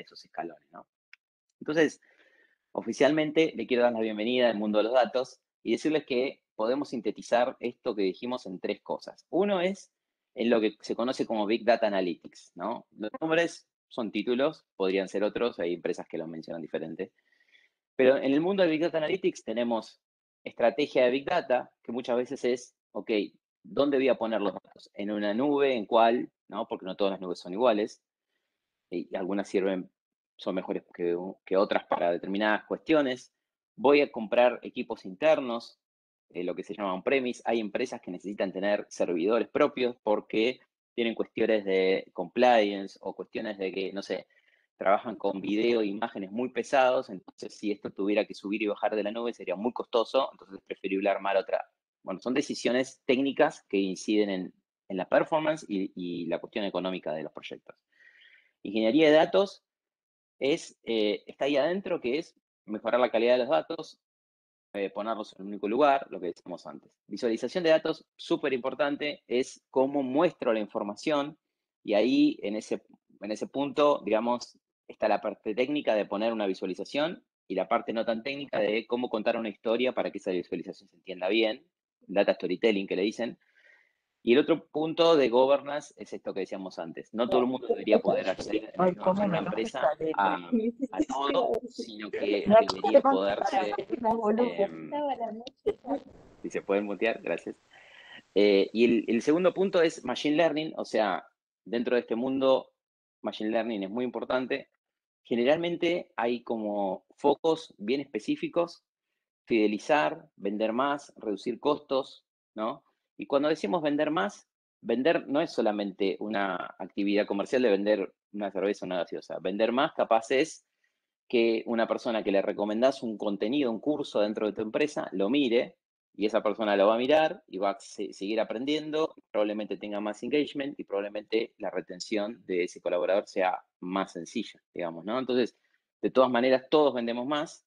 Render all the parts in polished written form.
esos escalones, ¿no? Entonces, oficialmente le quiero dar la bienvenida al mundo de los datos y decirles que podemos sintetizar esto que dijimos en tres cosas. Uno es en lo que se conoce como Big Data Analytics, ¿no? Los nombres son títulos, podrían ser otros, hay empresas que los mencionan diferente. Pero en el mundo de Big Data Analytics tenemos estrategia de Big Data, que muchas veces es, ok, ¿dónde voy a poner los datos? ¿En una nube? ¿En cuál? ¿No? Porque no todas las nubes son iguales y algunas sirven, son mejores que otras para determinadas cuestiones. Voy a comprar equipos internos, lo que se llama on-premise. Hay empresas que necesitan tener servidores propios porque tienen cuestiones de compliance o cuestiones de que, no sé, trabajan con video e imágenes muy pesados, entonces si esto tuviera que subir y bajar de la nube sería muy costoso, entonces es preferible armar otra. Bueno, son decisiones técnicas que inciden en la performance y la cuestión económica de los proyectos. Ingeniería de datos está ahí adentro, que es mejorar la calidad de los datos, ponerlos en un único lugar, lo que decíamos antes. Visualización de datos, súper importante, es cómo muestro la información y ahí en ese punto, digamos, está la parte técnica de poner una visualización y la parte no tan técnica de cómo contar una historia para que esa visualización se entienda bien, data storytelling que le dicen, y el otro punto de governance es esto que decíamos antes. No todo el mundo debería poder acceder Ay, en cómo una me enoja empresa esta letra. a todo, sino que No te debería contestará, poderse, no, boludo. eh, si se pueden mutear, gracias. Y el segundo punto es Machine Learning, o sea, dentro de este mundo, Machine Learning es muy importante. Generalmente hay como focos bien específicos: fidelizar, vender más, reducir costos, ¿no? Y cuando decimos vender más, vender no es solamente una actividad comercial de vender una cerveza o una gaseosa. Vender más capaz es que una persona que le recomendás un contenido, un curso dentro de tu empresa, lo mire y esa persona lo va a mirar y va a seguir aprendiendo, probablemente tenga más engagement y probablemente la retención de ese colaborador sea más sencilla, digamos, ¿no? Entonces, de todas maneras, todos vendemos más,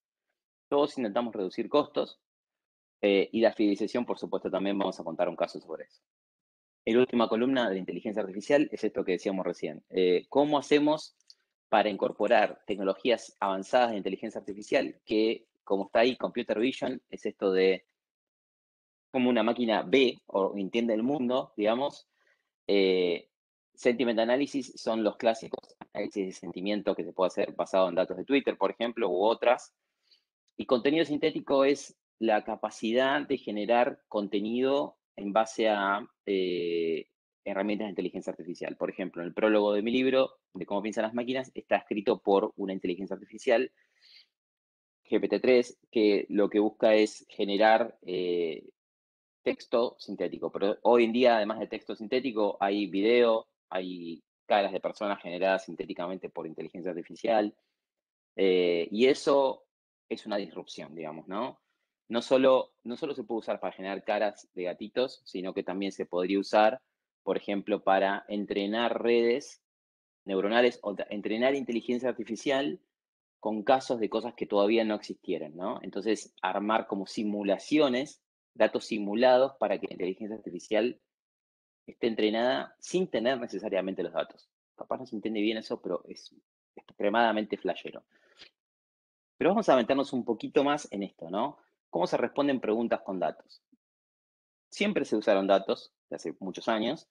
todos intentamos reducir costos, y la fidelización, por supuesto, también vamos a contar un caso sobre eso. La última columna de la inteligencia artificial es esto que decíamos recién. ¿Cómo hacemos para incorporar tecnologías avanzadas de inteligencia artificial que, como está ahí, Computer Vision, es esto de cómo una máquina ve o entiende el mundo, digamos? eh, Sentiment Analysis son los clásicos análisis de sentimiento que se puede hacer basado en datos de Twitter, por ejemplo, u otras. Y contenido sintético es la capacidad de generar contenido en base a herramientas de inteligencia artificial. Por ejemplo, en el prólogo de mi libro, de cómo piensan las máquinas, está escrito por una inteligencia artificial, GPT-3, que lo que busca es generar texto sintético. Pero hoy en día, además de texto sintético, hay video, hay caras de personas generadas sintéticamente por inteligencia artificial. Y eso es una disrupción, digamos, ¿no? No solo se puede usar para generar caras de gatitos, sino que también se podría usar, por ejemplo, para entrenar redes neuronales o entrenar inteligencia artificial con casos de cosas que todavía no existieran, ¿no? Entonces, armar como simulaciones, datos simulados para que la inteligencia artificial esté entrenada sin tener necesariamente los datos. Capaz no se entiende bien eso, pero es extremadamente flashero. Pero vamos a meternos un poquito más en esto, ¿no? ¿Cómo se responden preguntas con datos? Siempre se usaron datos, de hace muchos años,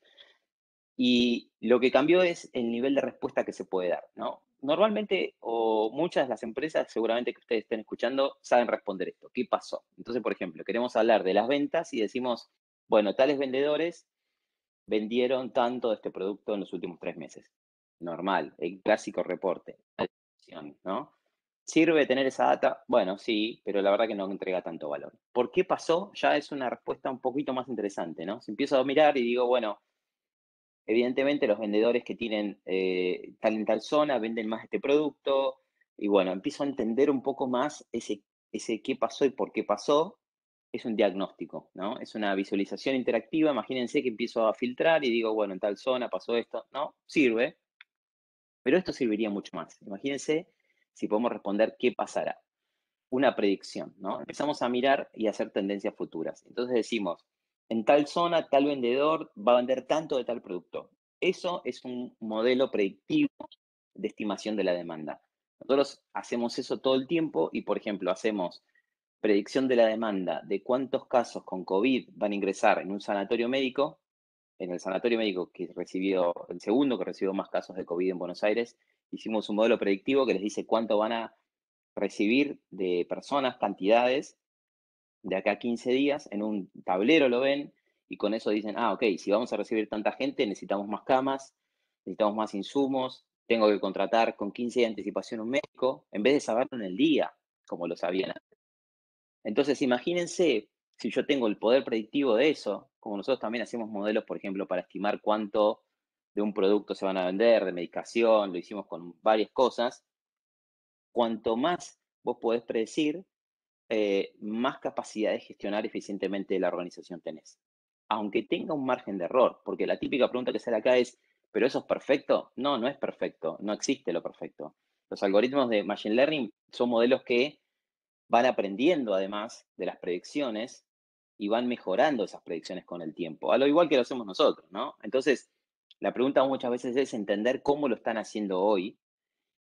y lo que cambió es el nivel de respuesta que se puede dar, ¿no? Normalmente, o muchas de las empresas, seguramente que ustedes estén escuchando, saben responder esto. ¿Qué pasó? Entonces, por ejemplo, queremos hablar de las ventas y decimos, bueno, tales vendedores vendieron tanto de este producto en los últimos 3 meses. Normal, el clásico reporte, ¿no? ¿Sirve tener esa data? Bueno, sí, pero la verdad que no entrega tanto valor. ¿Por qué pasó? Ya es una respuesta un poquito más interesante, ¿no? Si empiezo a mirar y digo, bueno, evidentemente los vendedores que tienen tal en tal zona venden más este producto, y bueno, empiezo a entender un poco más ese qué pasó y por qué pasó. Es un diagnóstico, ¿no? Es una visualización interactiva. Imagínense que empiezo a filtrar y digo, bueno, en tal zona pasó esto. No, sirve, pero esto serviría mucho más. Imagínense si podemos responder qué pasará. Una predicción, ¿no? Empezamos a mirar y a hacer tendencias futuras. Entonces decimos, en tal zona, tal vendedor va a vender tanto de tal producto. Eso es un modelo predictivo de estimación de la demanda. Nosotros hacemos eso todo el tiempo y, por ejemplo, hacemos predicción de la demanda de cuántos casos con COVID van a ingresar en un sanatorio médico, en el sanatorio médico que recibió, el segundo que recibió más casos de COVID en Buenos Aires, hicimos un modelo predictivo que les dice cuánto van a recibir de personas, cantidades, de acá a 15 días, en un tablero lo ven, y con eso dicen, ok, si vamos a recibir tanta gente, necesitamos más camas, necesitamos más insumos, tengo que contratar con 15 días de anticipación un médico, en vez de saberlo en el día, como lo sabían. Entonces, imagínense si yo tengo el poder predictivo de eso, como nosotros también hacemos modelos, por ejemplo, para estimar cuánto de un producto se van a vender, de medicación, lo hicimos con varias cosas, cuanto más vos podés predecir, más capacidad de gestionar eficientemente la organización tenés. Aunque tenga un margen de error, porque la típica pregunta que sale acá es, ¿pero eso es perfecto? No, no es perfecto, no existe lo perfecto. Los algoritmos de Machine Learning son modelos que van aprendiendo además de las predicciones y van mejorando esas predicciones con el tiempo, a lo igual que lo hacemos nosotros, ¿no? Entonces, la pregunta muchas veces es entender cómo lo están haciendo hoy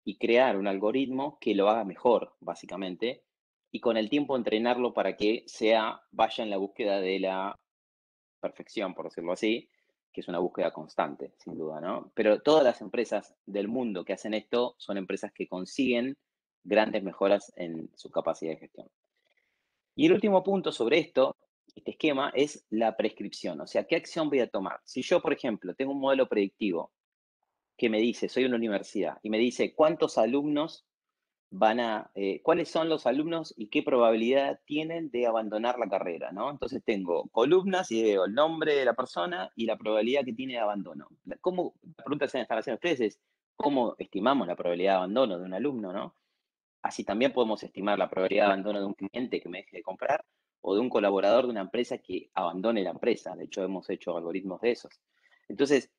y crear un algoritmo que lo haga mejor, básicamente, y con el tiempo entrenarlo para que vaya en la búsqueda de la perfección, por decirlo así, que es una búsqueda constante, sin duda, ¿no? Pero todas las empresas del mundo que hacen esto son empresas que consiguen grandes mejoras en su capacidad de gestión. Y el último punto sobre esto, este esquema, es la prescripción, o sea, ¿qué acción voy a tomar? Si yo, por ejemplo, tengo un modelo predictivo que me dice, soy una universidad, y me dice cuántos alumnos cuáles son los alumnos y qué probabilidad tienen de abandonar la carrera, ¿no? Entonces tengo columnas y veo el nombre de la persona y la probabilidad que tiene de abandono. La pregunta que se están haciendo ustedes es, ¿cómo estimamos la probabilidad de abandono de un alumno, ¿no? Así también podemos estimar la probabilidad de abandono de un cliente que me deje de comprar o de un colaborador de una empresa que abandone la empresa. De hecho, hemos hecho algoritmos de esos. Entonces,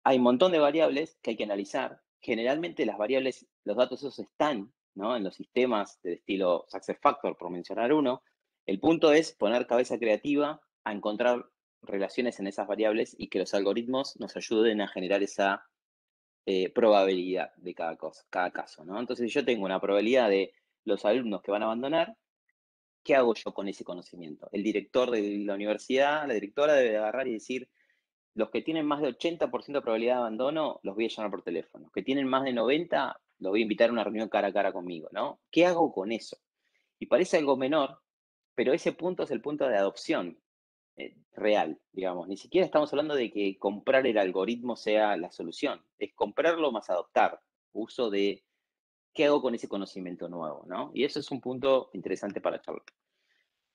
hay un montón de variables que hay que analizar. Generalmente las variables, los datos esos están, ¿no?, en los sistemas de estilo SuccessFactors, por mencionar uno. El punto es poner cabeza creativa a encontrar relaciones en esas variables y que los algoritmos nos ayuden a generar esa probabilidad de cada caso, ¿no? Entonces, si yo tengo una probabilidad de los alumnos que van a abandonar, ¿qué hago yo con ese conocimiento? El director de la universidad, la directora debe agarrar y decir, los que tienen más de 80% de probabilidad de abandono, los voy a llamar por teléfono. Los que tienen más de 90, los voy a invitar a una reunión cara a cara conmigo, ¿no? ¿Qué hago con eso? Y parece algo menor, pero ese punto es el punto de adopción real, digamos. Ni siquiera estamos hablando de que comprar el algoritmo sea la solución. Es comprarlo más adoptar. Uso de qué hago con ese conocimiento nuevo, ¿no? Y eso es un punto interesante para charlar.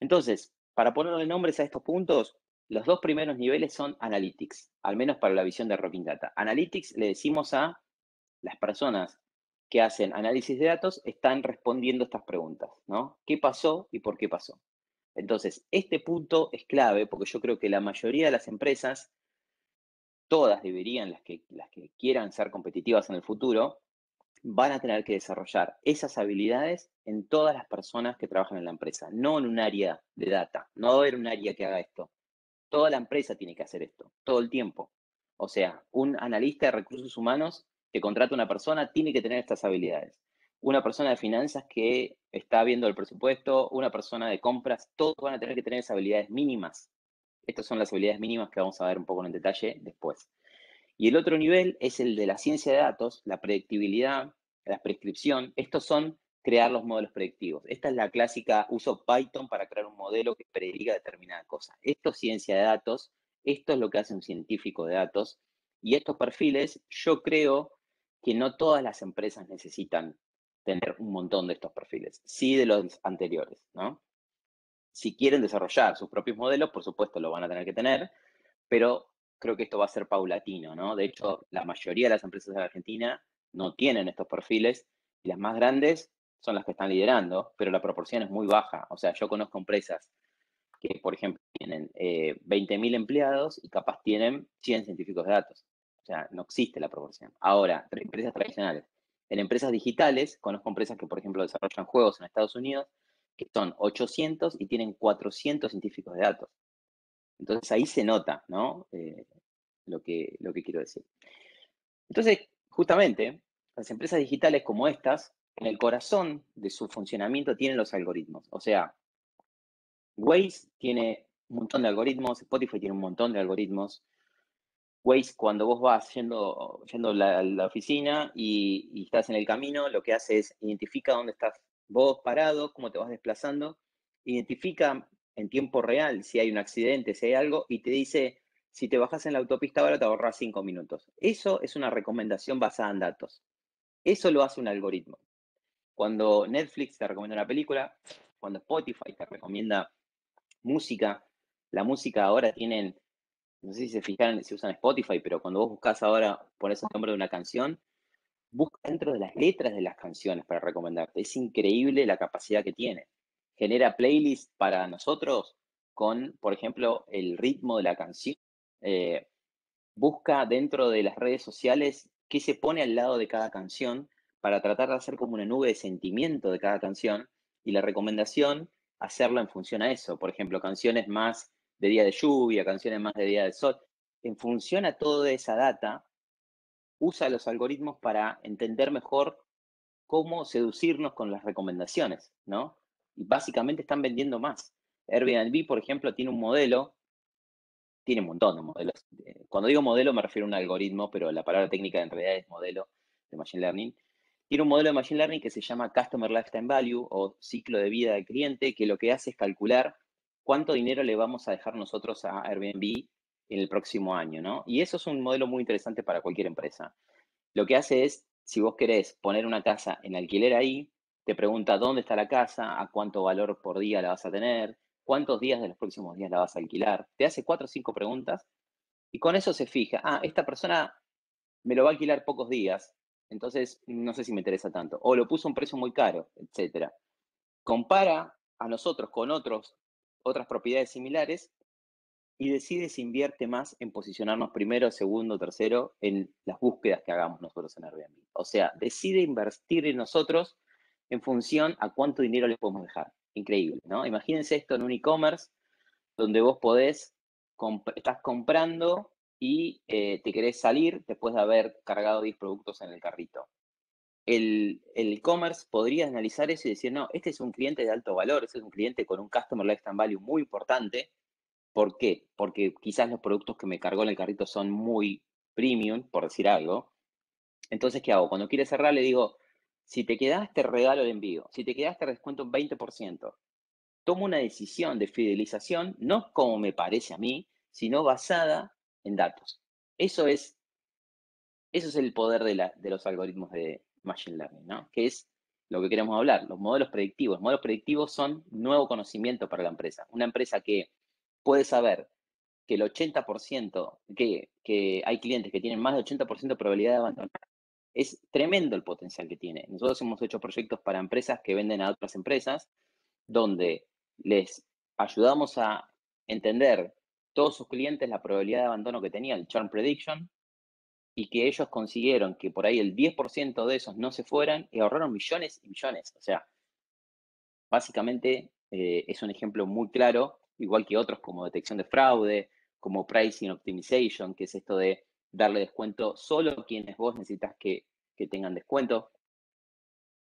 Entonces, para ponerle nombres a estos puntos, los dos primeros niveles son Analytics, al menos para la visión de Rocking Data. Analytics le decimos a las personas que hacen análisis de datos, están respondiendo estas preguntas, ¿no? ¿Qué pasó y por qué pasó? Entonces, este punto es clave porque yo creo que la mayoría de las empresas, todas deberían, las que quieran ser competitivas en el futuro, van a tener que desarrollar esas habilidades en todas las personas que trabajan en la empresa, no en un área de data, no va a haber un área que haga esto. Toda la empresa tiene que hacer esto, todo el tiempo. O sea, un analista de recursos humanos que contrata a una persona tiene que tener estas habilidades. Una persona de finanzas que está viendo el presupuesto, una persona de compras, todos van a tener que tener esas habilidades mínimas. Estas son las habilidades mínimas que vamos a ver un poco en detalle después. Y el otro nivel es el de la ciencia de datos, la predictibilidad, la prescripción. Estos son crear los modelos predictivos. Esta es la clásica, uso Python para crear un modelo que prediga determinada cosa. Esto es ciencia de datos, esto es lo que hace un científico de datos. Y estos perfiles, yo creo que no todas las empresas necesitan tener un montón de estos perfiles, sí de los anteriores, ¿no? Si quieren desarrollar sus propios modelos, por supuesto lo van a tener que tener, pero creo que esto va a ser paulatino, ¿no? De hecho, la mayoría de las empresas de la Argentina no tienen estos perfiles y las más grandes son las que están liderando, pero la proporción es muy baja. O sea, yo conozco empresas que, por ejemplo, tienen 20.000 empleados y capaz tienen 100 científicos de datos. O sea, no existe la proporción. Ahora, empresas tradicionales. En empresas digitales, conozco empresas que, por ejemplo, desarrollan juegos en Estados Unidos, que son 800 y tienen 400 científicos de datos. Entonces ahí se nota, ¿no? Lo que quiero decir. Entonces, justamente, las empresas digitales como estas, en el corazón de su funcionamiento tienen los algoritmos. O sea, Waze tiene un montón de algoritmos, Spotify tiene un montón de algoritmos. Waze, cuando vos vas yendo a la oficina y estás en el camino, lo que hace es identifica dónde estás vos parado, cómo te vas desplazando, identifica en tiempo real si hay un accidente, si hay algo, y te dice, si te bajas en la autopista ahora te ahorras 5 minutos. Eso es una recomendación basada en datos. Eso lo hace un algoritmo. Cuando Netflix te recomienda una película, cuando Spotify te recomienda música, la música ahora tienen, no sé si se fijan, si usan Spotify, pero cuando vos buscas ahora, pones el nombre de una canción, busca dentro de las letras de las canciones para recomendarte. Es increíble la capacidad que tiene. Genera playlists para nosotros con, por ejemplo, el ritmo de la canción. Eh, Busca dentro de las redes sociales qué se pone al lado de cada canción para tratar de hacer como una nube de sentimiento de cada canción y la recomendación hacerlo en función a eso. Por ejemplo, canciones más de día de lluvia, canciones más de día de sol. En función a toda esa data, usa los algoritmos para entender mejor cómo seducirnos con las recomendaciones, ¿no? Y básicamente están vendiendo más. Airbnb, por ejemplo, tiene un modelo, tiene un montón de modelos. Cuando digo modelo me refiero a un algoritmo, pero la palabra técnica en realidad es modelo de Machine Learning. Tiene un modelo de Machine Learning que se llama Customer Lifetime Value o ciclo de vida del cliente, que lo que hace es calcular cuánto dinero le vamos a dejar nosotros a Airbnb en el próximo año, ¿no? Y eso es un modelo muy interesante para cualquier empresa. Lo que hace es, si vos querés poner una casa en alquiler ahí, te pregunta dónde está la casa, a cuánto valor por día la vas a tener, cuántos días de los próximos días la vas a alquilar. Te hace 4 o 5 preguntas y con eso se fija, esta persona me lo va a alquilar pocos días, entonces no sé si me interesa tanto. O lo puso a un precio muy caro, etcétera. Compara a nosotros con otras propiedades similares y decide si invierte más en posicionarnos primero, segundo, tercero en las búsquedas que hagamos nosotros en Airbnb. O sea, decide invertir en nosotros en función a cuánto dinero le podemos dejar. Increíble, ¿no? Imagínense esto en un e-commerce donde vos estás comprando y te querés salir después de haber cargado 10 productos en el carrito. El e-commerce podría analizar eso y decir, no, este es un cliente de alto valor, este es un cliente con un Customer Lifetime Value muy importante. ¿Por qué? Porque quizás los productos que me cargó en el carrito son muy premium, por decir algo. Entonces, ¿qué hago? Cuando quiere cerrar, le digo, si te quedas, te regalo el envío. Si te quedas, te descuento un 20%. Tomo una decisión de fidelización, no como me parece a mí, sino basada en datos. Eso es el poder de los algoritmos de Machine Learning, ¿no? Que es lo que queremos hablar, los modelos predictivos. Los modelos predictivos son nuevo conocimiento para la empresa. Una empresa que puede saber que el 80%, que hay clientes que tienen más de 80% de probabilidad de abandonar, es tremendo el potencial que tiene. Nosotros hemos hecho proyectos para empresas que venden a otras empresas, donde les ayudamos a entender todos sus clientes la probabilidad de abandono que tenía, el churn prediction, y que ellos consiguieron que por ahí el 10% de esos no se fueran y ahorraron millones y millones. O sea, básicamente es un ejemplo muy claro, igual que otros como detección de fraude, como pricing optimization, que es esto de darle descuento solo a quienes vos necesitas que tengan descuento.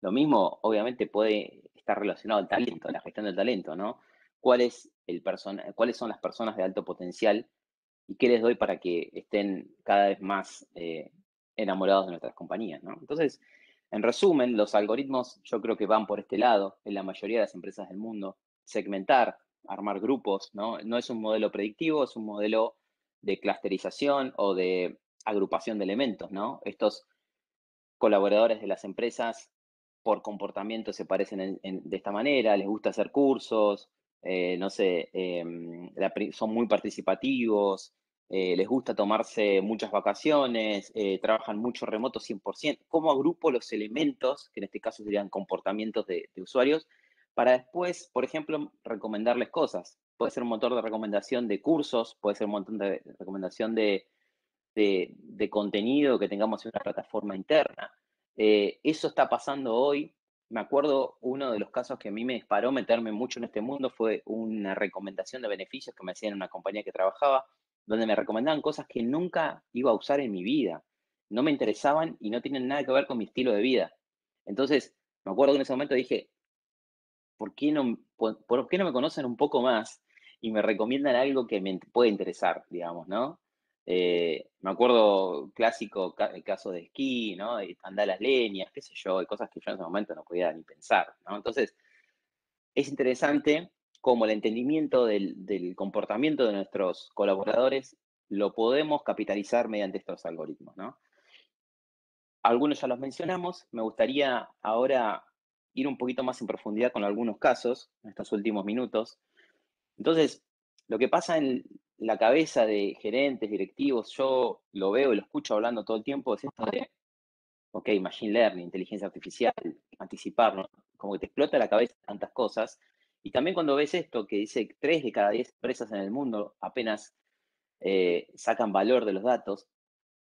Lo mismo, obviamente, puede estar relacionado al talento, a la gestión del talento, ¿no? ¿Cuáles son las personas de alto potencial y qué les doy para que estén cada vez más enamorados de nuestras compañías, ¿no? Entonces, en resumen, los algoritmos yo creo que van por este lado en la mayoría de las empresas del mundo. Segmentar, armar grupos, ¿no? No es un modelo predictivo, es un modelo de clusterización o de agrupación de elementos, ¿no? Estos colaboradores de las empresas por comportamiento se parecen de esta manera, les gusta hacer cursos, no sé, son muy participativos, les gusta tomarse muchas vacaciones, trabajan mucho remoto 100%. ¿Cómo agrupo los elementos, que en este caso serían comportamientos de usuarios, para después, por ejemplo, recomendarles cosas? Puede ser un motor de recomendación de cursos, puede ser un montón de recomendación de contenido que tengamos en una plataforma interna. Eso está pasando hoy. Me acuerdo uno de los casos que a mí me disparó meterme mucho en este mundo fue una recomendación de beneficios que me hacían en una compañía que trabajaba, donde me recomendaban cosas que nunca iba a usar en mi vida. no me interesaban y no tienen nada que ver con mi estilo de vida. Entonces, me acuerdo que en ese momento dije, por qué no me conocen un poco más y me recomiendan algo que me puede interesar, digamos, ¿no? Me acuerdo clásico el caso de esquí, ¿no? De andar a las leñas, qué sé yo, y cosas que yo en ese momento no podía ni pensar, ¿no? Entonces, es interesante cómo el entendimiento del comportamiento de nuestros colaboradores lo podemos capitalizar mediante estos algoritmos, ¿no? Algunos ya los mencionamos, me gustaría ahora ir un poquito más en profundidad con algunos casos en estos últimos minutos. Entonces, lo que pasa en la cabeza de gerentes, directivos, yo lo veo y lo escucho hablando todo el tiempo, es esto de, ok, machine learning, inteligencia artificial, anticiparlo, como que te explota la cabeza tantas cosas. Y también cuando ves esto que dice 3 de cada 10 empresas en el mundo apenas sacan valor de los datos,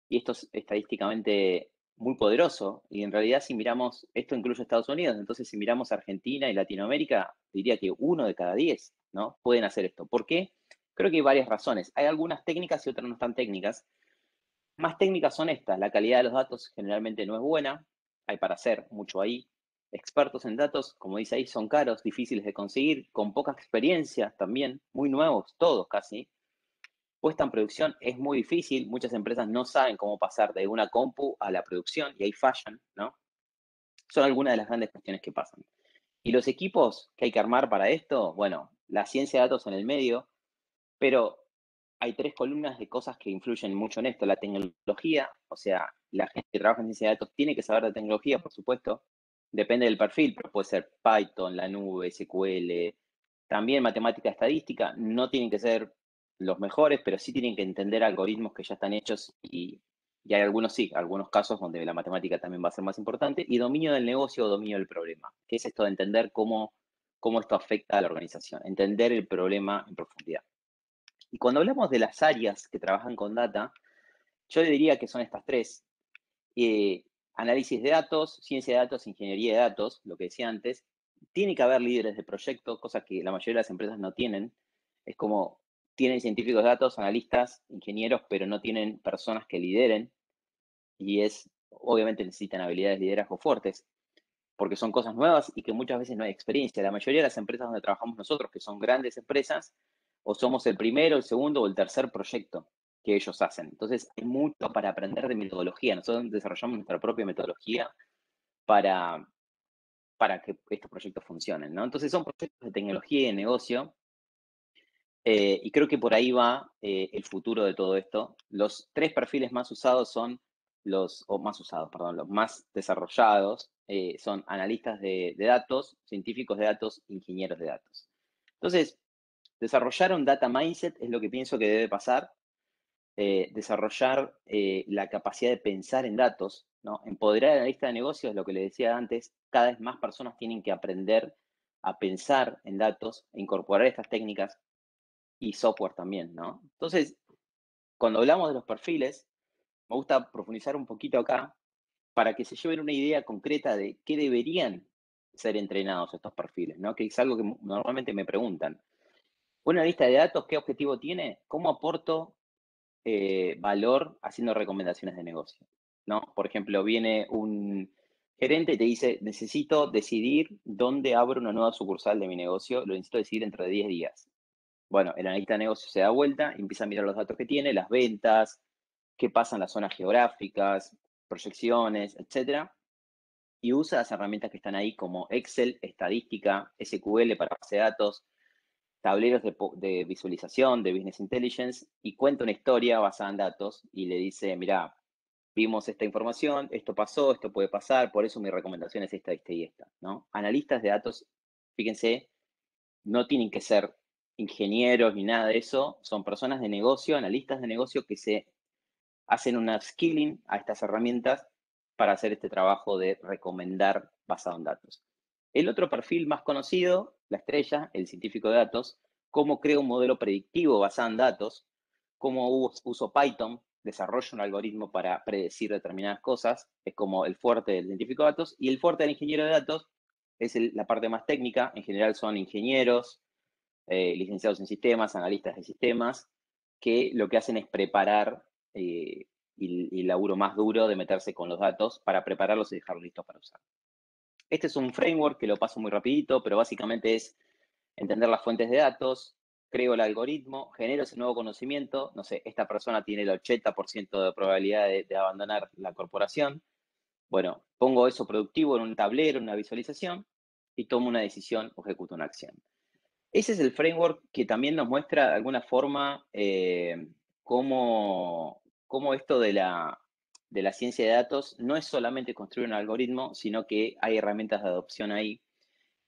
y esto es estadísticamente muy poderoso, y en realidad si miramos, esto incluye Estados Unidos, entonces si miramos Argentina y Latinoamérica, diría que 1 de cada 10, ¿no? Pueden hacer esto. ¿Por qué? Creo que hay varias razones. Hay algunas técnicas y otras no tan técnicas. Más técnicas son estas, la calidad de los datos generalmente no es buena, hay para hacer mucho ahí. Expertos en datos, como dice ahí, son caros, difíciles de conseguir, con poca experiencia también, muy nuevos, todos casi. Puesta en producción es muy difícil, muchas empresas no saben cómo pasar de una compu a la producción y ahí fallan, ¿no? Son algunas de las grandes cuestiones que pasan. ¿Y los equipos que hay que armar para esto? Bueno, la ciencia de datos en el medio, pero hay 3 columnas de cosas que influyen mucho en esto. La tecnología, o sea, la gente que trabaja en ciencia de datos tiene que saber de tecnología, por supuesto. Depende del perfil, pero puede ser Python, la nube, SQL, también matemática estadística. No tienen que ser los mejores, pero sí tienen que entender algoritmos que ya están hechos y hay algunos sí, algunos casos donde la matemática también va a ser más importante. Y dominio del negocio o dominio del problema, que es esto de entender cómo esto afecta a la organización, entender el problema en profundidad. Y cuando hablamos de las áreas que trabajan con data, yo diría que son estas 3. Análisis de datos, ciencia de datos, ingeniería de datos, lo que decía antes. Tiene que haber líderes de proyecto, cosas que la mayoría de las empresas no tienen. Es como, tienen científicos de datos, analistas, ingenieros, pero no tienen personas que lideren. Y obviamente necesitan habilidades de liderazgo fuertes, porque son cosas nuevas y que muchas veces no hay experiencia. La mayoría de las empresas donde trabajamos nosotros, que son grandes empresas, o somos el primero, el segundo o el tercer proyecto que ellos hacen. Entonces, hay mucho para aprender de metodología. Nosotros desarrollamos nuestra propia metodología para, para que estos proyectos funcionen, ¿no? Entonces, son proyectos de tecnología y de negocio, y creo que por ahí va el futuro de todo esto. Los 3 perfiles más usados son los más desarrollados son analistas de datos, científicos de datos, ingenieros de datos. Entonces, desarrollar un data mindset es lo que pienso que debe pasar. Desarrollar la capacidad de pensar en datos, ¿no? Empoderar a la lista de negocios, lo que le decía antes, cada vez más personas tienen que aprender a pensar en datos, e incorporar estas técnicas y software también, ¿no? Entonces, cuando hablamos de los perfiles, me gusta profundizar un poquito acá para que se lleven una idea concreta de qué deberían ser entrenados estos perfiles, ¿no? Que es algo que normalmente me preguntan. Una lista de datos, ¿qué objetivo tiene? ¿Cómo aporto valor haciendo recomendaciones de negocio? ¿No? Por ejemplo, viene un gerente y te dice, necesito decidir dónde abro una nueva sucursal de mi negocio, lo necesito decidir dentro de 10 días. Bueno, el analista de negocio se da vuelta, empieza a mirar los datos que tiene, las ventas, qué pasa en las zonas geográficas, proyecciones, etcétera, y usa las herramientas que están ahí como Excel, estadística, SQL para base de datos, tableros de visualización, de Business Intelligence, y cuenta una historia basada en datos y le dice, mira, vimos esta información, esto pasó, esto puede pasar, por eso mi recomendación es esta y esta, ¿no? Analistas de datos, fíjense, no tienen que ser ingenieros ni nada de eso, son personas de negocio, analistas de negocio que se hacen un upskilling a estas herramientas para hacer este trabajo de recomendar basado en datos. El otro perfil más conocido, la estrella, el científico de datos, cómo creo un modelo predictivo basado en datos, cómo uso Python, desarrollo un algoritmo para predecir determinadas cosas, es como el fuerte del científico de datos, y el fuerte del ingeniero de datos es la parte más técnica, en general son ingenieros, licenciados en sistemas, analistas de sistemas, que lo que hacen es preparar y el laburo más duro de meterse con los datos para prepararlos y dejarlos listos para usar. Este es un framework que lo paso muy rapidito, pero básicamente es entender las fuentes de datos, creo el algoritmo, genero ese nuevo conocimiento, no sé, esta persona tiene el 80% de probabilidad de abandonar la corporación. Bueno, pongo eso productivo en un tablero, en una visualización, y tomo una decisión o ejecuto una acción. Ese es el framework que también nos muestra de alguna forma cómo esto de la ciencia de datos no es solamente construir un algoritmo, sino que hay herramientas de adopción ahí.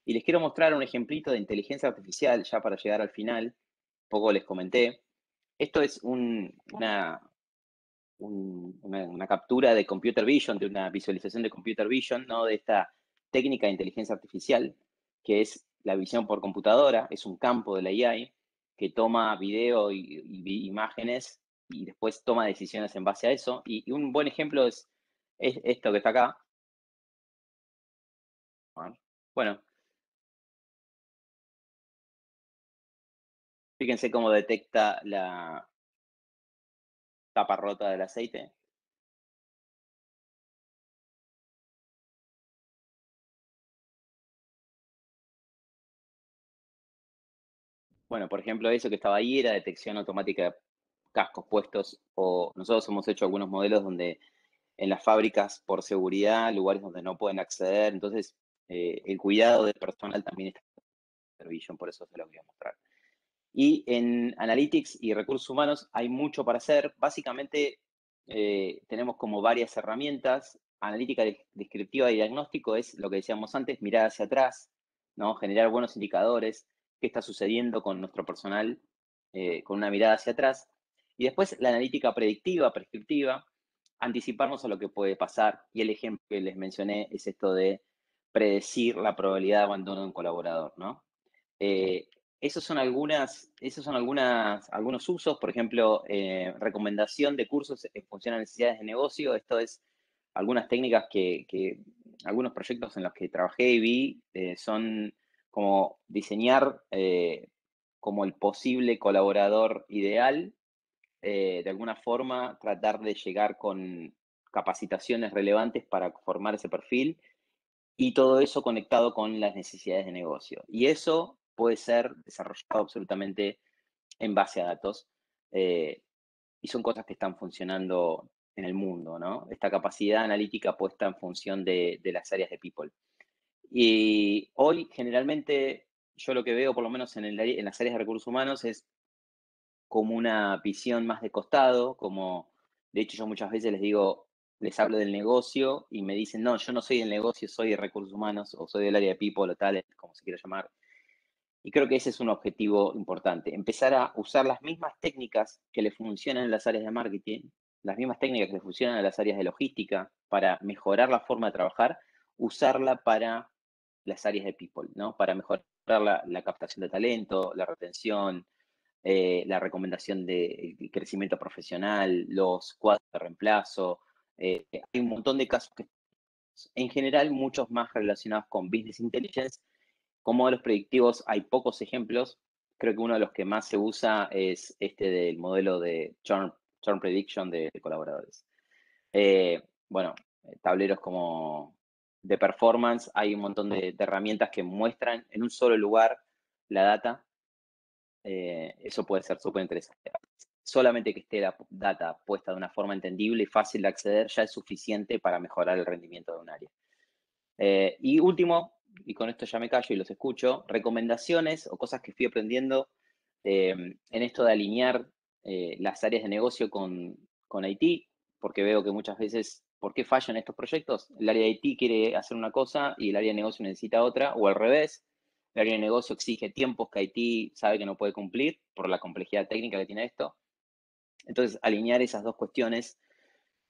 Y les quiero mostrar un ejemplito de inteligencia artificial, ya para llegar al final. Poco les comenté. Esto es una captura de computer vision, de una visualización de computer vision, ¿no? De esta técnica de inteligencia artificial, que es la visión por computadora, es un campo de la AI que toma video y imágenes y después toma decisiones en base a eso. Y un buen ejemplo es esto que está acá. Bueno, fíjense cómo detecta la tapa rota del aceite. Bueno, por ejemplo, eso que estaba ahí era detección automática de cascos puestos, o nosotros hemos hecho algunos modelos donde en las fábricas, por seguridad, lugares donde no pueden acceder, entonces el cuidado del personal también está en Vision, por eso se lo voy a mostrar. Y en Analytics y Recursos Humanos hay mucho para hacer. Básicamente tenemos como varias herramientas. Analítica descriptiva y diagnóstico es lo que decíamos antes, mirar hacia atrás, ¿no? Generar buenos indicadores, qué está sucediendo con nuestro personal con una mirada hacia atrás. Y después la analítica predictiva, prescriptiva, anticiparnos a lo que puede pasar. Y el ejemplo que les mencioné es esto de predecir la probabilidad de abandono de un colaborador, ¿no? Eh, esos son algunos usos, por ejemplo, recomendación de cursos en función a necesidades de negocio. Esto es algunas técnicas algunos proyectos en los que trabajé y vi, son como diseñar como el posible colaborador ideal, de alguna forma tratar de llegar con capacitaciones relevantes para formar ese perfil y todo eso conectado con las necesidades de negocio. Y eso puede ser desarrollado absolutamente en base a datos. eh, y son cosas que están funcionando en el mundo, ¿no? Esta capacidad analítica puesta en función de las áreas de people. Y hoy, generalmente, yo lo que veo, por lo menos en las áreas de recursos humanos, es como una visión más de costado, como, de hecho, yo muchas veces les digo, les hablo del negocio y me dicen, no, yo no soy del negocio, soy de recursos humanos o soy del área de people o tal, como se quiera llamar. Y creo que ese es un objetivo importante, empezar a usar las mismas técnicas que le funcionan en las áreas de marketing, las mismas técnicas que le funcionan en las áreas de logística para mejorar la forma de trabajar, usarla para las áreas de people, ¿no? Para mejorar la captación de talento, la retención, la recomendación de crecimiento profesional, los cuadros de reemplazo. Hay un montón de casos que, en general, muchos más relacionados con business intelligence. Con modelos predictivos hay pocos ejemplos. Creo que uno de los que más se usa es este del modelo de churn prediction de colaboradores. Bueno, tableros como de performance, hay un montón de herramientas que muestran en un solo lugar la data. Eso puede ser súper interesante. Solamente que esté la data puesta de una forma entendible y fácil de acceder ya es suficiente para mejorar el rendimiento de un área. Y último, y con esto ya me callo y los escucho, recomendaciones o cosas que fui aprendiendo en esto de alinear las áreas de negocio con IT, porque veo que muchas veces, ¿por qué fallan estos proyectos? El área de IT quiere hacer una cosa y el área de negocio necesita otra, o al revés. El área de negocio exige tiempos que IT sabe que no puede cumplir por la complejidad técnica que tiene esto. Entonces, alinear esas dos cuestiones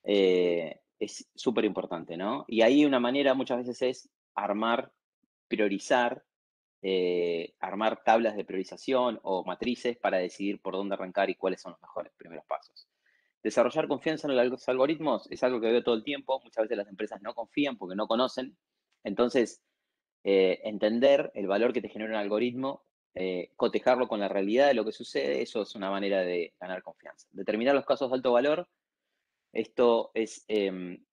es súper importante, ¿no? Y ahí una manera muchas veces es armar, priorizar, armar tablas de priorización o matrices para decidir por dónde arrancar y cuáles son los mejores primeros pasos. Desarrollar confianza en los algoritmos es algo que veo todo el tiempo. Muchas veces las empresas no confían porque no conocen. Entonces, entender el valor que te genera un algoritmo, cotejarlo con la realidad de lo que sucede, eso es una manera de ganar confianza. Determinar los casos de alto valor Esto es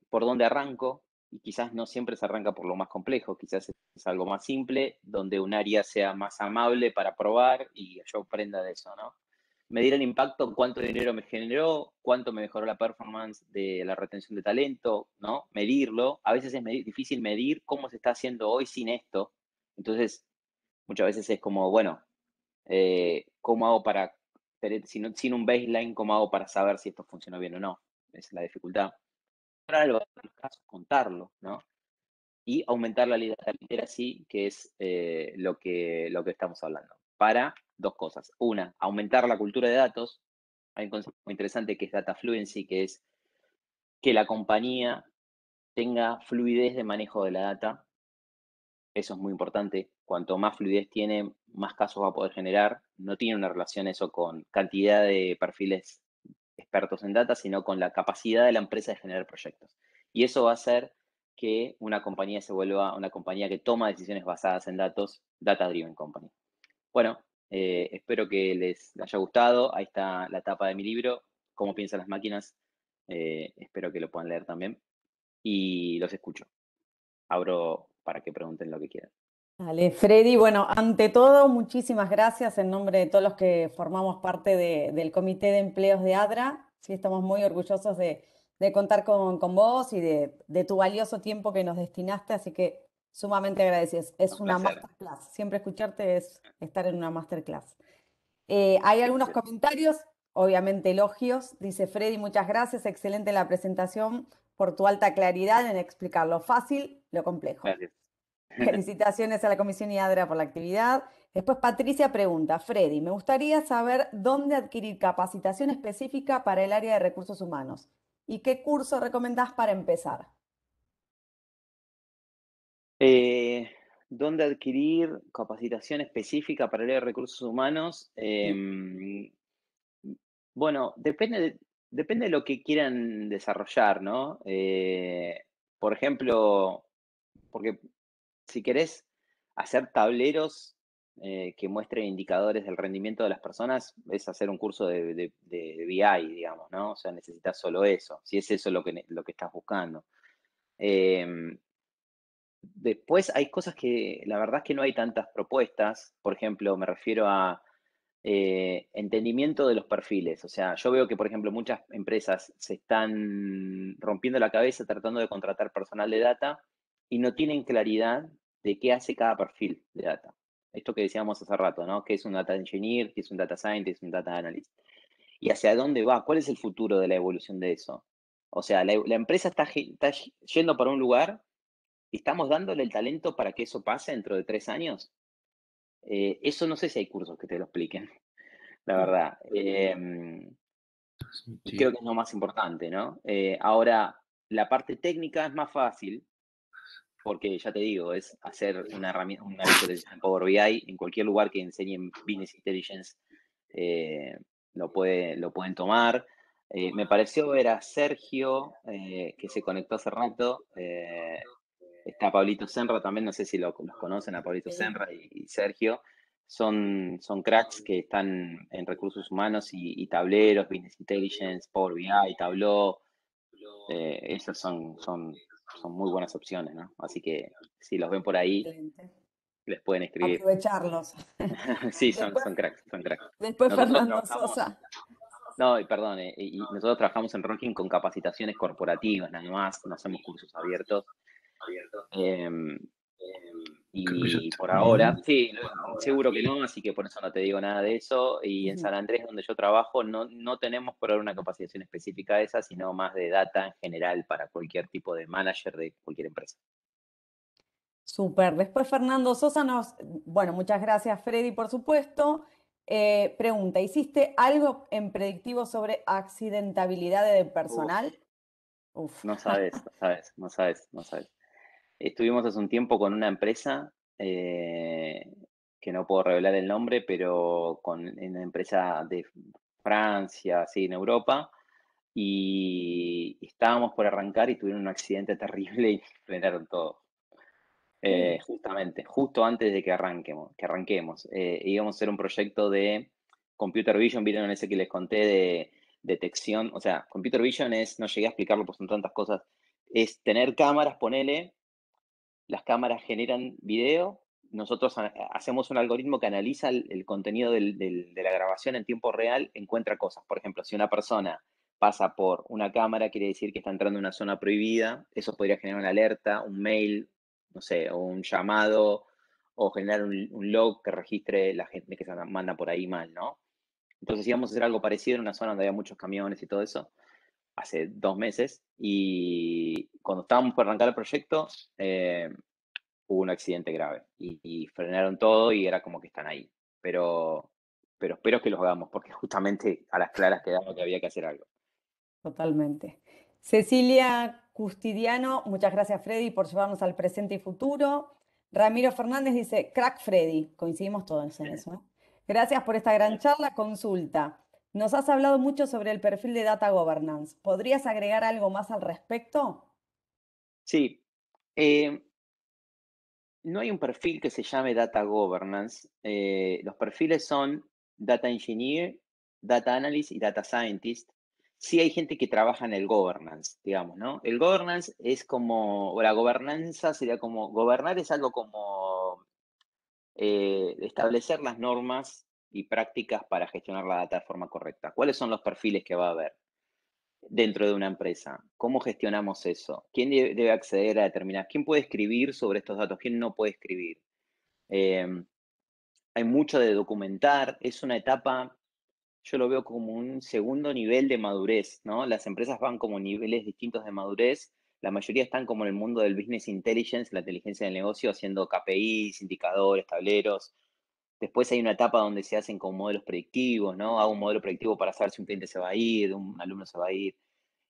por dónde arranco, y quizás no siempre se arranca por lo más complejo, quizás es algo más simple, donde un área sea más amable para probar y yo aprenda de eso, ¿no? Medir el impacto, cuánto dinero me generó, cuánto me mejoró la performance de la retención de talento, ¿no? Medirlo. A veces es difícil medir cómo se está haciendo hoy sin esto. Entonces, muchas veces es como, bueno, ¿cómo hago para, sin un baseline, cómo hago para saber si esto funcionó bien o no? Esa es la dificultad. Para los casos, contarlo, ¿no? Y aumentar la literacy, que es lo que estamos hablando. Para dos cosas. Una, aumentar la cultura de datos. Hay un concepto muy interesante que es data fluency, que es que la compañía tenga fluidez de manejo de la data. Eso es muy importante. Cuanto más fluidez tiene, más casos va a poder generar. No tiene una relación eso con cantidad de perfiles expertos en data, sino con la capacidad de la empresa de generar proyectos. Y eso va a hacer que una compañía se vuelva una compañía que toma decisiones basadas en datos, data-driven company. Bueno, espero que les haya gustado. Ahí está la tapa de mi libro, Cómo piensan las máquinas. Espero que lo puedan leer también. Y los escucho. Abro para que pregunten lo que quieran. Dale, Freddy, bueno, ante todo, muchísimas gracias en nombre de todos los que formamos parte del Comité de Empleos de ADRA. Sí, estamos muy orgullosos de contar con vos y de tu valioso tiempo que nos destinaste, así que sumamente agradecidos. Es Un una placer. masterclass, siempre escucharte es estar en una masterclass. Hay algunos Excelente. comentarios, obviamente elogios. Dice Freddy, muchas gracias, excelente la presentación por tu alta claridad en explicar lo fácil, lo complejo. Gracias. Felicitaciones a la Comisión IADRA por la actividad. Después Patricia pregunta, Freddy, me gustaría saber dónde adquirir capacitación específica para el área de recursos humanos y qué curso recomendás para empezar. Eh, ¿Dónde adquirir capacitación específica para el área de recursos humanos? Sí. Bueno, depende de lo que quieran desarrollar, ¿no? Por ejemplo, porque si querés hacer tableros que muestren indicadores del rendimiento de las personas, es hacer un curso de BI, digamos, ¿no? O sea, necesitas solo eso, si es eso lo que estás buscando. Em, Después hay cosas que la verdad es que no hay tantas propuestas. Por ejemplo, me refiero a entendimiento de los perfiles. O sea, yo veo que, por ejemplo, muchas empresas se están rompiendo la cabeza tratando de contratar personal de data y no tienen claridad de qué hace cada perfil de data. Esto que decíamos hace rato, ¿no? ¿Qué es un data engineer? ¿Qué es un data scientist? ¿Un data analyst? ¿Y hacia dónde va? ¿Cuál es el futuro de la evolución de eso? O sea, la empresa está yendo para un lugar. ¿Estamos dándole el talento para que eso pase dentro de 3 años? Eso no sé si hay cursos que te lo expliquen, la verdad. Y creo Transmitir. que es lo más importante, ¿no? Ahora, la parte técnica es más fácil, porque ya te digo, es hacer una herramienta, una visualización en Power BI en cualquier lugar que enseñen Business Intelligence, eh, lo pueden tomar. Me pareció ver a Sergio, que se conectó hace rato. Está Pablito Senra también, no sé si los conocen a Pablito Sí. Senra y Sergio. Son cracks que están en recursos humanos y tableros, Business Intelligence, Power BI, Tableau. Esas son muy buenas opciones, ¿no? Así que si los ven por ahí, Excelente. les pueden escribir. Aprovecharlos. Sí, son, Después, son cracks, son cracks. después Nosotros Fernando trabajamos, Sosa. no, y perdón, y nosotros trabajamos en Ranking con capacitaciones corporativas, nada más, no hacemos cursos abiertos. Em, Creo que ya Y por ahora, terminé. sí, seguro que no, así que por eso no te digo nada de eso. Y en Ujú. San Andrés, donde yo trabajo, no tenemos por ahora una capacitación específica de esa, sino más de data en general para cualquier tipo de manager de cualquier empresa. Súper. Después Fernando Sosa nos, bueno, muchas gracias Freddy, por supuesto. Pregunta, ¿hiciste algo en predictivo sobre accidentabilidad del Uf, personal? Uf. no sabes, no sabes, no sabes, no sabes. Estuvimos hace un tiempo con una empresa que no puedo revelar el nombre, pero con una empresa de Francia, así en Europa, y estábamos por arrancar y tuvieron un accidente terrible y frenaron todo. Justamente, justo antes de que arranquemos. Íbamos a hacer un proyecto de Computer Vision, vieron ese que les conté detección, o sea, computer vision es, no llegué a explicarlo porque son tantas cosas, es tener cámaras, ponele, las cámaras generan video, nosotros hacemos un algoritmo que analiza el contenido de la grabación en tiempo real, encuentra cosas. Por ejemplo, si una persona pasa por una cámara, quiere decir que está entrando en una zona prohibida, eso podría generar una alerta, un mail, no sé, o un llamado, o generar un log que registre la gente que se manda por ahí mal, ¿no? Entonces íbamos a hacer algo parecido en una zona donde había muchos camiones y todo eso, hace 2 meses, y cuando estábamos por arrancar el proyecto, hubo un accidente grave y frenaron todo y era como que están ahí. Pero espero que los hagamos porque justamente a las claras quedaba que había que hacer algo. Totalmente. Cecilia Custidiano, muchas gracias Freddy por llevarnos al presente y futuro. Ramiro Fernández dice, crack Freddy, coincidimos todos en eso, ¿no? Gracias por esta gran charla. Consulta. Nos has hablado mucho sobre el perfil de Data Governance. ¿Podrías agregar algo más al respecto? Sí, no hay un perfil que se llame Data Governance. Los perfiles son Data Engineer, Data Analyst y Data Scientist. Sí hay gente que trabaja en el governance, digamos, ¿no? El governance es como, o la gobernanza sería como, gobernar es algo como establecer las normas y prácticas para gestionar la data de forma correcta. ¿Cuáles son los perfiles que va a haber dentro de una empresa? ¿Cómo gestionamos eso? ¿Quién debe acceder a determinadas? ¿Quién puede escribir sobre estos datos? ¿Quién no puede escribir? Hay mucho de documentar. Es una etapa, yo lo veo como un segundo nivel de madurez, ¿no? Las empresas van como niveles distintos de madurez. La mayoría están como en el mundo del business intelligence, la inteligencia del negocio, haciendo KPIs, indicadores, tableros. Después hay una etapa donde se hacen con modelos predictivos, ¿no? Hago un modelo predictivo para saber si un cliente se va a ir, un alumno se va a ir.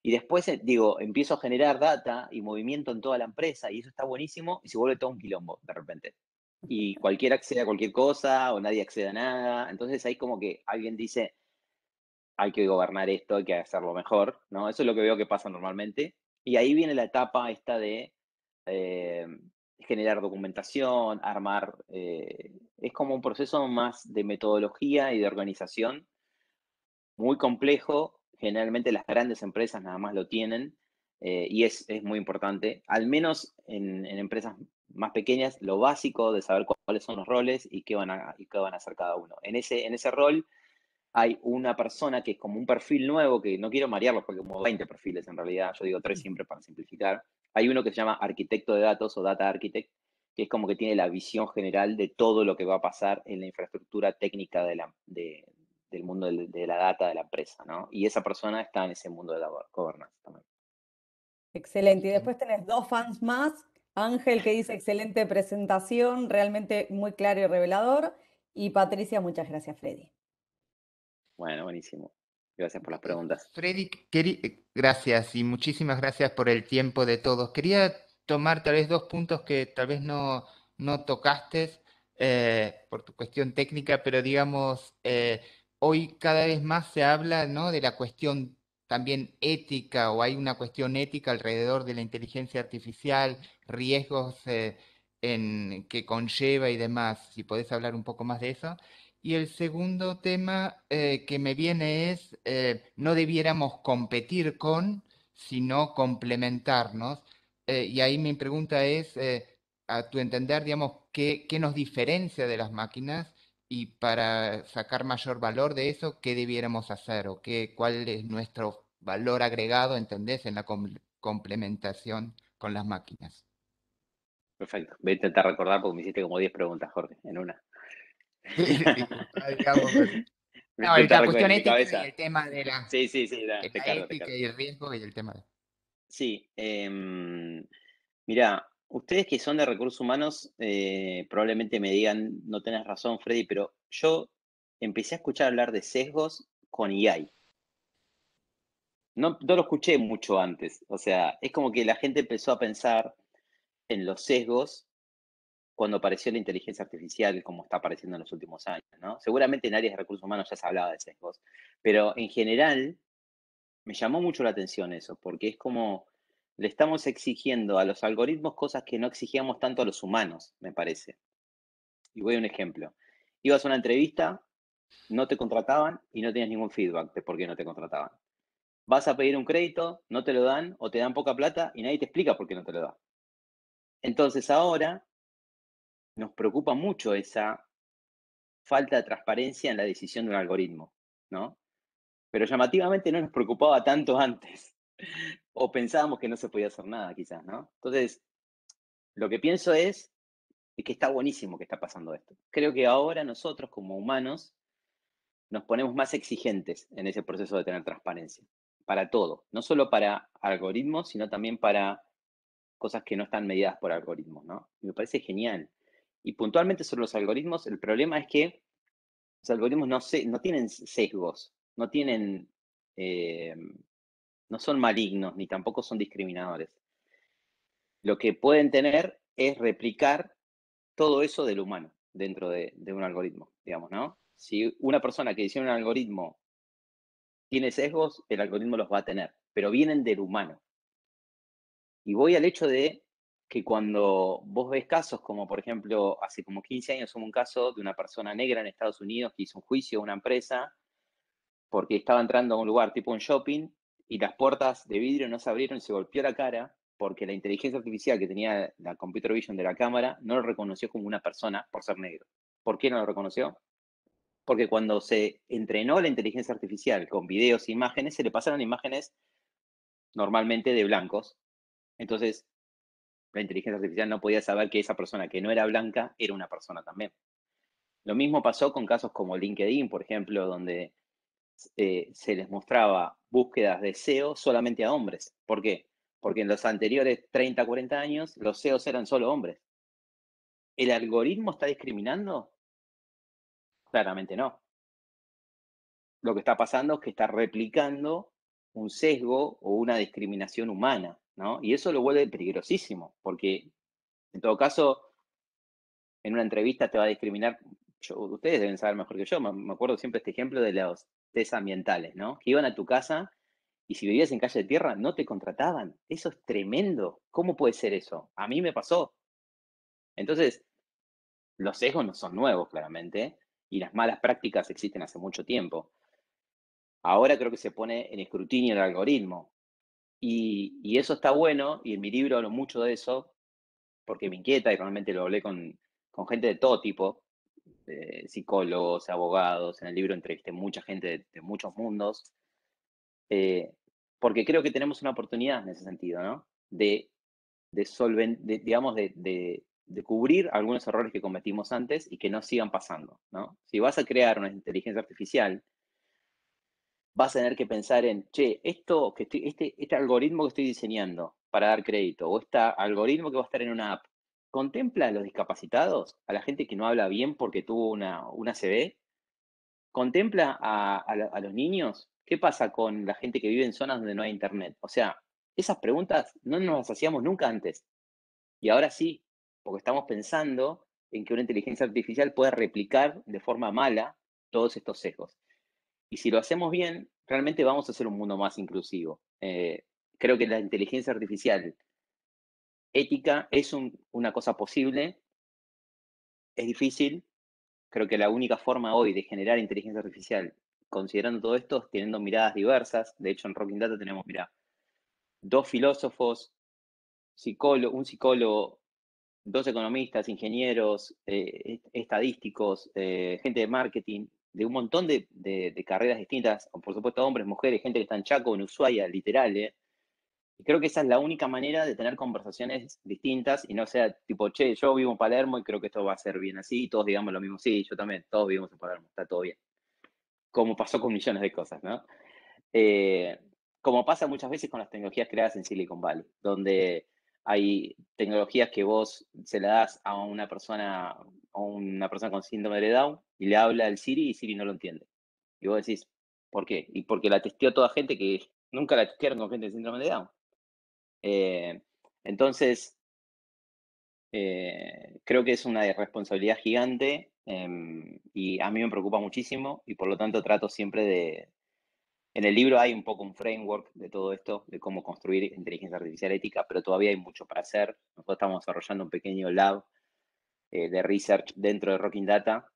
Y después, digo, empiezo a generar data y movimiento en toda la empresa y eso está buenísimo y se vuelve todo un quilombo de repente. Y cualquiera accede a cualquier cosa o nadie accede a nada. Entonces ahí como que alguien dice, hay que gobernar esto, hay que hacerlo mejor, ¿no? Eso es lo que veo que pasa normalmente. Y ahí viene la etapa esta de eh, generar documentación, armar, es como un proceso más de metodología y de organización muy complejo. Generalmente las grandes empresas nada más lo tienen y es muy importante, al menos en empresas más pequeñas, lo básico de saber cuáles son los roles y qué van a hacer cada uno. En ese rol hay una persona que es como un perfil nuevo, que no quiero marearlos porque como 20 perfiles en realidad, yo digo 3 siempre para simplificar. Hay uno que se llama arquitecto de datos o data architect, que es como que tiene la visión general de todo lo que va a pasar en la infraestructura técnica del mundo de la data de la empresa, ¿no? Y esa persona está en ese mundo de la governance también. Excelente. Y después tenés dos fans más. Ángel que dice excelente presentación, realmente muy claro y revelador. Y Patricia, muchas gracias, Freddy. Bueno, buenísimo. Gracias por las preguntas. Freddy, gracias y muchísimas gracias por el tiempo de todos. Quería tomar tal vez dos puntos que tal vez no tocaste por tu cuestión técnica, pero digamos, hoy cada vez más se habla, ¿no?, de la cuestión también ética, o hay una cuestión ética alrededor de la inteligencia artificial, riesgos que conlleva y demás. Si podés hablar un poco más de eso. Y el segundo tema que me viene es, no debiéramos competir con, sino complementarnos. Y ahí mi pregunta es, a tu entender, digamos, ¿qué nos diferencia de las máquinas? Y para sacar mayor valor de eso, ¿qué debiéramos hacer? ¿O cuál es nuestro valor agregado, entendés, en la complementación con las máquinas? Perfecto. Voy a intentar recordar porque me hiciste como 10 preguntas, Jorge, en una. Disculpa, digamos. Voy a No, intentar la recordar cuestión en mi ética y cabeza. el tema de la, Sí, sí, de te la cargo, te ética cargo. y el riesgo y el tema de... Sí, mira, ustedes que son de recursos humanos probablemente me digan, no tenés razón, Freddy, pero yo empecé a escuchar hablar de sesgos con EI. No lo escuché mucho antes. O sea, es como que la gente empezó a pensar en los sesgos cuando apareció la inteligencia artificial, como está apareciendo en los últimos años, ¿no? Seguramente en áreas de recursos humanos ya se hablaba de sesgos, pero en general me llamó mucho la atención eso, porque es como le estamos exigiendo a los algoritmos cosas que no exigíamos tanto a los humanos, me parece. Y voy a un ejemplo. Ibas a una entrevista no te contrataban y no tenías ningún feedback de por qué no te contrataban. Vas a pedir un crédito, no te lo dan o te dan poca plata y nadie te explica por qué no te lo dan. Entonces ahora nos preocupa mucho esa falta de transparencia en la decisión de un algoritmo, ¿no? Pero llamativamente no nos preocupaba tanto antes. O pensábamos que no se podía hacer nada, quizás, ¿no? Entonces, lo que pienso es que está buenísimo que está pasando esto. Creo que ahora nosotros, como humanos, nos ponemos más exigentes en ese proceso de tener transparencia. Para todo. No solo para algoritmos, sino también para cosas que no están medidas por algoritmos, ¿no? Y me parece genial. Y puntualmente sobre los algoritmos, el problema es que los algoritmos no tienen sesgos, no tienen, no son malignos, ni tampoco son discriminadores. Lo que pueden tener es replicar todo eso del humano dentro de un algoritmo, digamos, ¿no? Si una persona que diseña un algoritmo tiene sesgos, el algoritmo los va a tener, pero vienen del humano. Y voy al hecho de que cuando vos ves casos como, por ejemplo, hace como 15 años hubo un caso de una persona negra en Estados Unidos que hizo un juicio a una empresa porque estaba entrando a un lugar tipo un shopping y las puertas de vidrio no se abrieron y se golpeó la cara porque la inteligencia artificial que tenía la computer vision de la cámara no lo reconoció como una persona por ser negro. ¿Por qué no lo reconoció? Porque cuando se entrenó la inteligencia artificial con videos e imágenes, se le pasaron imágenes normalmente de blancos. Entonces, la inteligencia artificial no podía saber que esa persona que no era blanca era una persona también. Lo mismo pasó con casos como LinkedIn, por ejemplo, donde se les mostraba búsquedas de SEO solamente a hombres. ¿Por qué? Porque en los anteriores 30, 40 años los SEOs eran solo hombres. ¿El algoritmo está discriminando? Claramente no. Lo que está pasando es que está replicando un sesgo o una discriminación humana, ¿no? Y eso lo vuelve peligrosísimo, porque en todo caso, en una entrevista te va a discriminar. Ustedes deben saber mejor que yo, me acuerdo siempre este ejemplo de los test ambientales, ¿no? Que iban a tu casa y si vivías en calle de tierra no te contrataban. Eso es tremendo. ¿Cómo puede ser eso? A mí me pasó. Entonces, los sesgos no son nuevos, claramente, y las malas prácticas existen hace mucho tiempo. Ahora creo que se pone en escrutinio el algoritmo. Y eso está bueno, y en mi libro hablo mucho de eso, porque me inquieta y realmente lo hablé con gente de todo tipo, psicólogos, abogados. En el libro entrevisté mucha gente de muchos mundos, porque creo que tenemos una oportunidad en ese sentido, ¿no? Digamos, de cubrir algunos errores que cometimos antes y que no sigan pasando, ¿no? Si vas a crear una inteligencia artificial, vas a tener que pensar en, che, este algoritmo que estoy diseñando para dar crédito, o este algoritmo que va a estar en una app, ¿contempla a los discapacitados? ¿A la gente que no habla bien porque tuvo una ACV? ¿Contempla a los niños? ¿Qué pasa con la gente que vive en zonas donde no hay internet? O sea, esas preguntas no nos las hacíamos nunca antes. Y ahora sí, porque estamos pensando en que una inteligencia artificial puede replicar de forma mala todos estos sesgos. Y si lo hacemos bien, realmente vamos a hacer un mundo más inclusivo. Creo que la inteligencia artificial ética es una cosa posible, es difícil. Creo que la única forma hoy de generar inteligencia artificial, considerando todo esto, es teniendo miradas diversas. De hecho, en Rocking Data tenemos, mira, 2 filósofos, un psicólogo, 2 economistas, ingenieros, estadísticos, gente de marketing, de un montón de carreras distintas, por supuesto hombres, mujeres, gente que está en Chaco, en Ushuaia, literal. Y creo que esa es la única manera de tener conversaciones distintas y no sea tipo, che, yo vivo en Palermo y creo que esto va a ser bien así, y todos digamos lo mismo, sí, yo también, todos vivimos en Palermo, está todo bien. Como pasó con millones de cosas, ¿no? Como pasa muchas veces con las tecnologías creadas en Silicon Valley, donde hay tecnologías que vos se la das a una persona con síndrome de Down y le habla al Siri y Siri no lo entiende. Y vos decís, ¿por qué? Y porque la testeó toda gente que nunca la testearon con gente de síndrome de Down. Entonces, creo que es una responsabilidad gigante, y a mí me preocupa muchísimo y por lo tanto trato siempre de. En el libro hay un poco un framework de todo esto, de cómo construir inteligencia artificial ética, pero todavía hay mucho para hacer. Nosotros estamos desarrollando un pequeño lab de research dentro de Rocking Data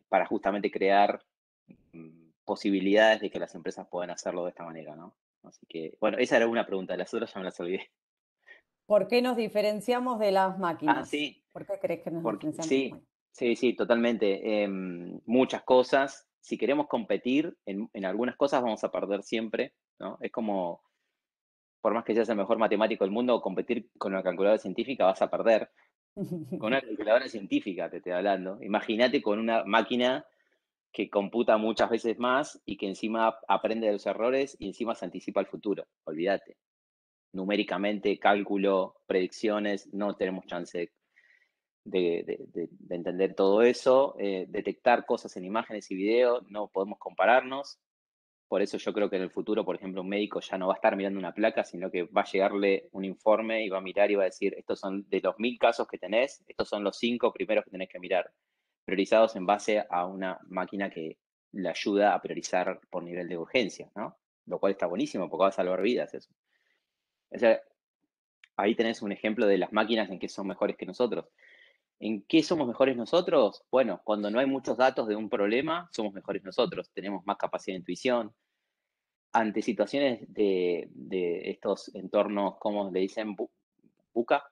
para justamente crear posibilidades de que las empresas puedan hacerlo de esta manera, ¿no? Así que, bueno, esa era una pregunta, las otras ya me las olvidé. ¿Por qué nos diferenciamos de las máquinas? Sí, ¿Por qué crees que nos porque, diferenciamos de las sí, máquinas? sí, totalmente. Muchas cosas. Si queremos competir en algunas cosas, vamos a perder siempre, ¿no? Es como, por más que seas el mejor matemático del mundo, competir con una calculadora científica vas a perder. Con una calculadora científica te estoy hablando. Imagínate con una máquina que computa muchas veces más y que encima aprende de los errores y encima se anticipa el futuro. Olvídate. Numéricamente, cálculo, predicciones, no tenemos chance de entender todo eso. Detectar cosas en imágenes y videos, no podemos compararnos. Por eso yo creo que en el futuro, por ejemplo, un médico ya no va a estar mirando una placa, sino que va a llegarle un informe y va a mirar y va a decir, estos son de los 1000 casos que tenés, estos son los 5 primeros que tenés que mirar, priorizados en base a una máquina que le ayuda a priorizar por nivel de urgencia, ¿no? Lo cual está buenísimo porque va a salvar vidas eso. O sea, ahí tenés un ejemplo de las máquinas en que son mejores que nosotros. ¿En qué somos mejores nosotros? Bueno, cuando no hay muchos datos de un problema, somos mejores nosotros. Tenemos más capacidad de intuición. Ante situaciones de estos entornos, ¿cómo le dicen? ¿Buca?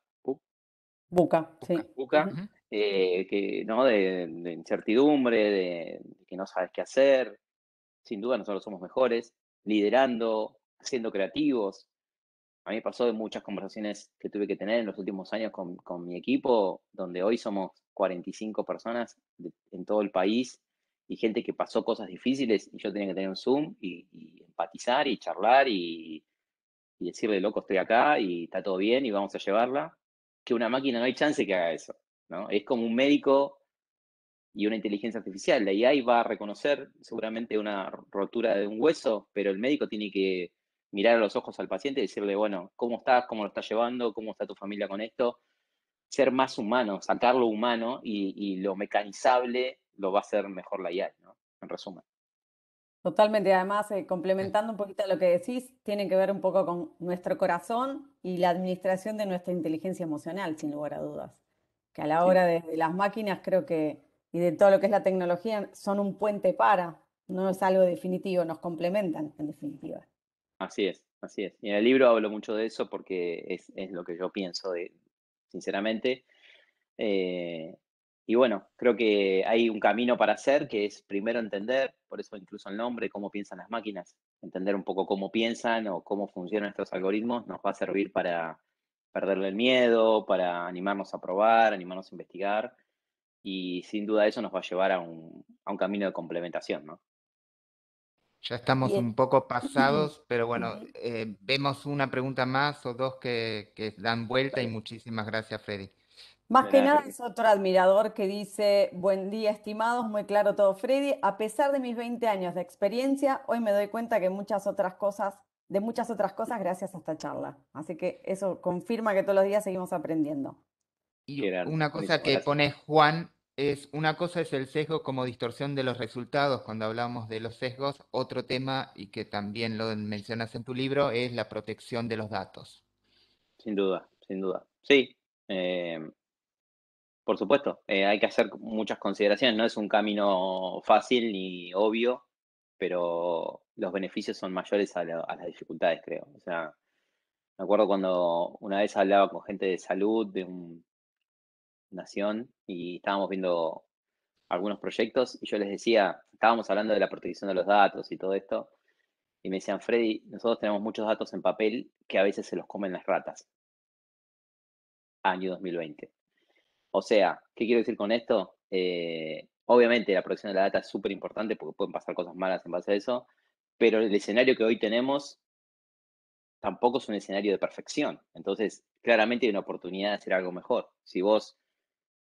Buca, sí. ¿Buca? Ujú. ¿No? De incertidumbre, de que no sabes qué hacer. Sin duda nosotros somos mejores, liderando, siendo creativos. A mí me pasó de muchas conversaciones que tuve que tener en los últimos años con mi equipo, donde hoy somos 45 personas en todo el país y gente que pasó cosas difíciles y yo tenía que tener un Zoom y empatizar y charlar y decirle, loco, estoy acá y está todo bien y vamos a llevarla. Que una máquina no hay chance que haga eso, ¿no? Es como un médico y una inteligencia artificial. La AI va a reconocer seguramente una rotura de un hueso, pero el médico tiene que mirar a los ojos al paciente y decirle, bueno, ¿cómo estás? ¿Cómo lo estás llevando? ¿Cómo está tu familia con esto? Ser más humano, sacar lo humano y lo mecanizable lo va a hacer mejor la IA, ¿no? En resumen. Totalmente, además, complementando un poquito lo que decís, tiene que ver un poco con nuestro corazón y la administración de nuestra inteligencia emocional, sin lugar a dudas. Que a la Sí, hora de las máquinas, creo que, y de todo lo que es la tecnología, son un puente para, no es algo definitivo, nos complementan, en definitiva. así es, así es. Y en el libro hablo mucho de eso porque es lo que yo pienso, sinceramente. Eh, y bueno, creo que hay un camino para hacer que es primero entender, por eso incluso el nombre, cómo piensan las máquinas. Entender un poco cómo piensan o cómo funcionan estos algoritmos nos va a servir para perderle el miedo, para animarnos a probar, animarnos a investigar. Y sin duda eso nos va a llevar a un camino de complementación, ¿no? Ya estamos Y, un poco pasados, pero bueno, Ujú. vemos una pregunta más o dos que dan vuelta y Dale, muchísimas gracias, Freddy. Más de que nada, nada Jorge. es otro admirador que dice, buen día estimados, muy claro todo Freddy, a pesar de mis 20 años de experiencia, hoy me doy cuenta que de muchas otras cosas gracias a esta charla. Así que eso confirma que todos los días seguimos aprendiendo. Y Qué grande. una cosa Buenísimo, que gracias. pone Juan es, una cosa es el sesgo como distorsión de los resultados, cuando hablamos de los sesgos, otro tema, y que también lo mencionas en tu libro, es la protección de los datos. Sin duda, sin duda. Sí, eh, por supuesto, hay que hacer muchas consideraciones. No es un camino fácil ni obvio, pero los beneficios son mayores a las dificultades, creo. O sea, me acuerdo cuando una vez hablaba con gente de salud de una nación y estábamos viendo algunos proyectos y yo les decía, estábamos hablando de la protección de los datos y todo esto, y me decían, Freddy, nosotros tenemos muchos datos en papel que a veces se los comen las ratas. Año 2020. O sea, ¿qué quiero decir con esto? Obviamente la protección de la data es súper importante porque pueden pasar cosas malas en base a eso, pero el escenario que hoy tenemos tampoco es un escenario de perfección. Entonces, claramente hay una oportunidad de hacer algo mejor. Si vos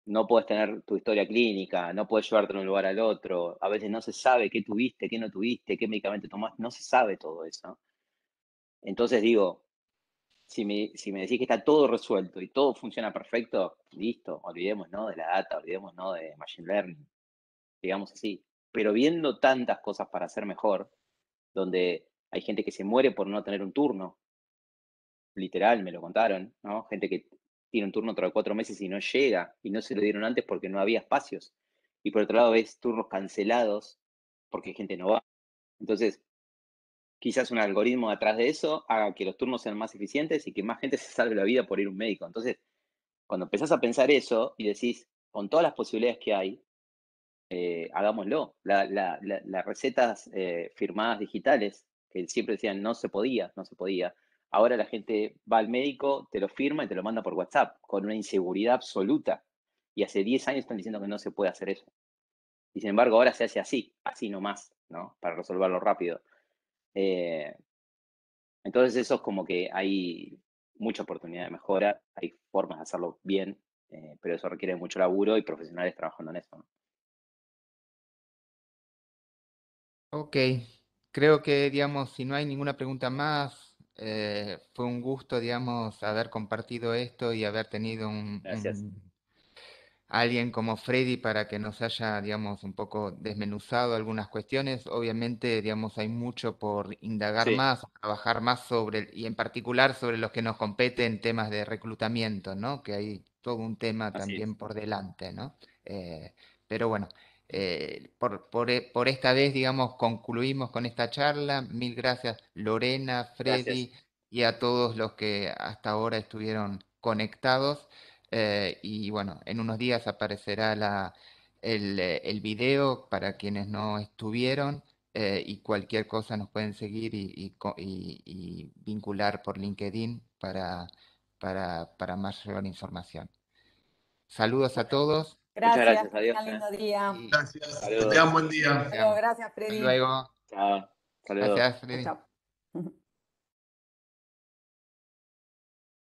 no puedes tener tu historia clínica, no puedes llevarte de un lugar al otro, a veces no se sabe qué tuviste, qué no tuviste, qué medicamento tomaste, no se sabe todo eso. Entonces digo, si me decís que está todo resuelto y todo funciona perfecto, listo, olvidemos, ¿no? De la data, olvidemos, ¿no? De machine learning, digamos así. Pero viendo tantas cosas para hacer mejor, donde hay gente que se muere por no tener un turno, literal, me lo contaron, ¿no? Gente que tiene un turno de 4 meses y no llega, y no se lo dieron antes porque no había espacios. Y por otro lado ves turnos cancelados porque gente no va. Entonces, quizás un algoritmo detrás de eso haga que los turnos sean más eficientes y que más gente se salve la vida por ir a un médico. Entonces, cuando empezás a pensar eso y decís, con todas las posibilidades que hay, hagámoslo. Las recetas firmadas digitales, que siempre decían no se podía, no se podía. Ahora la gente va al médico, te lo firma y te lo manda por WhatsApp, con una inseguridad absoluta. Y hace 10 años están diciendo que no se puede hacer eso. Y sin embargo, ahora se hace así nomás, ¿no? Para resolverlo rápido. Eh, entonces, eso es como que hay mucha oportunidad de mejora, hay formas de hacerlo bien, pero eso requiere mucho laburo y profesionales trabajando en eso, ¿no? Ok, creo que, digamos, si no hay ninguna pregunta más, fue un gusto, digamos, haber compartido esto y haber tenido Gracias. alguien como Freddy para que nos haya, digamos, un poco desmenuzado algunas cuestiones. Obviamente, digamos, hay mucho por indagar Sí, más, trabajar más sobre, y en particular sobre los que nos competen temas de reclutamiento, ¿no? Que hay todo un tema así es. también por delante, ¿no? Pero bueno, por esta vez, digamos, concluimos con esta charla. Mil gracias, Lorena, Gracias. Freddy, y a todos los que hasta ahora estuvieron conectados. Y bueno, en unos días aparecerá el video para quienes no estuvieron, y cualquier cosa nos pueden seguir y vincular por LinkedIn para mayor información. Saludos a todos Muchas Gracias, gracias, que adiós. tengan lindo día. y Gracias, que Saludos. tengan buen día. Hasta luego, deseamos. gracias, Hasta Freddy. luego. Chao. Saludos. Gracias, Chao, Freddy. chao.